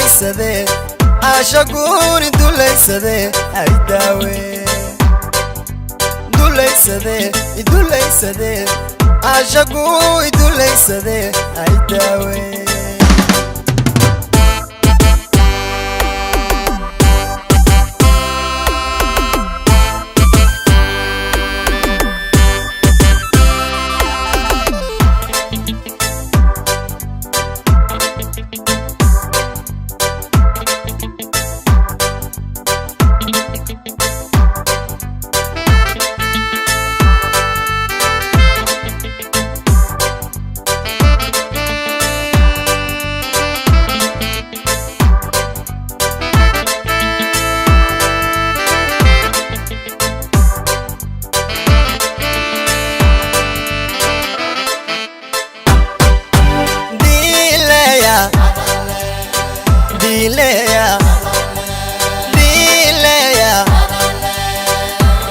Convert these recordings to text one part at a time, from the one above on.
duleysade ashaguni duleysade ay dawe duleysade ashaguni duleysade ay dawe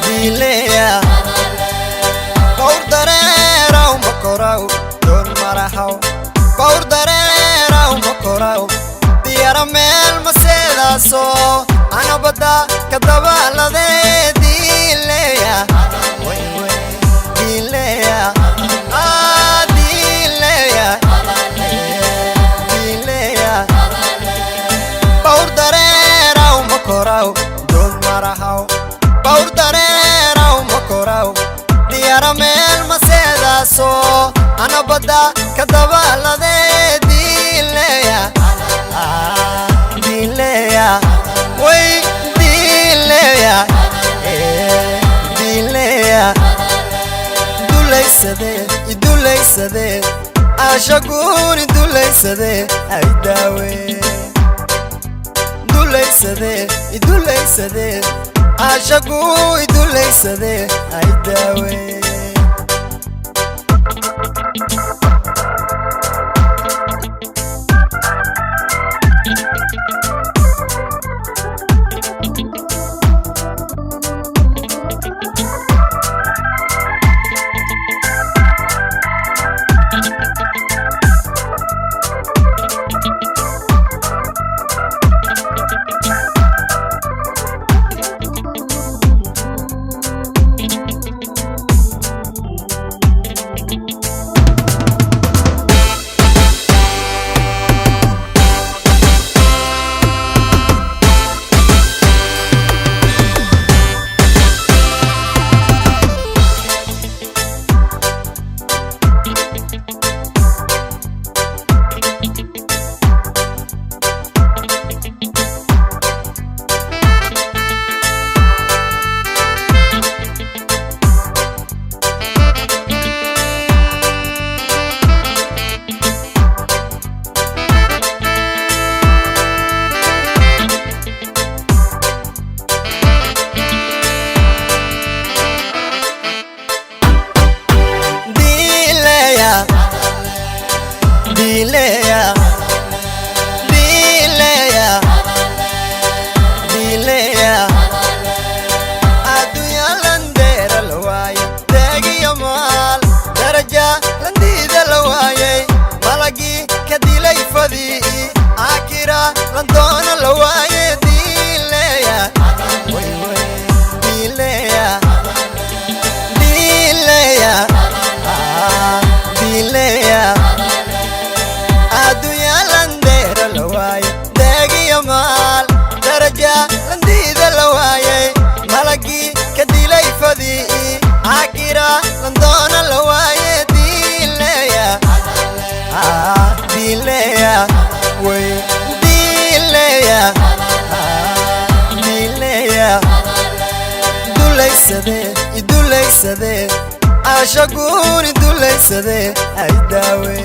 Diinleeya Baur dareeraw makoraw Doon marahaw Baur dareeraw makoraw Diyara meel maseedaaso Ana bada kadabaalade Diinleeya Diinleeya Diinleeya Diinleeya Baur dareeraw makoraw Doon marahaw Baur dareeraw makoraw Diyara meel maseedaaso Ana bada kadabaalade Diinleeya Diinleeya Way Diinleeya Diinleeya Duleysade ashaguni duleysade ay dawe duleysade ashaguni duleysade ay dawe Diinleeya Adunya landera lawaaye Deegiyo maal daraja landiida lawaaye Malagi kadilay fadii Akira landoona lawaaye Diinleeya Diinleeya Diinleeya Diinleeya Adunya landera lawaaye Deegiyo maal daraja landiida lawaaye Malagi kadilay fadii Akira landoona lawaaye Diinleeya Diinleeya Way Diinleeya Diinleeya Duleysade ashaguni duleysade ay dawe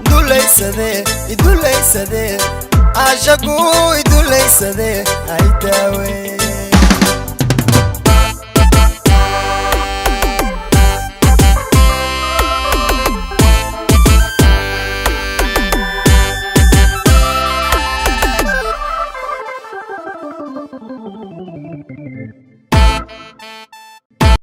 duleysade ashaguni duleysade ay dawe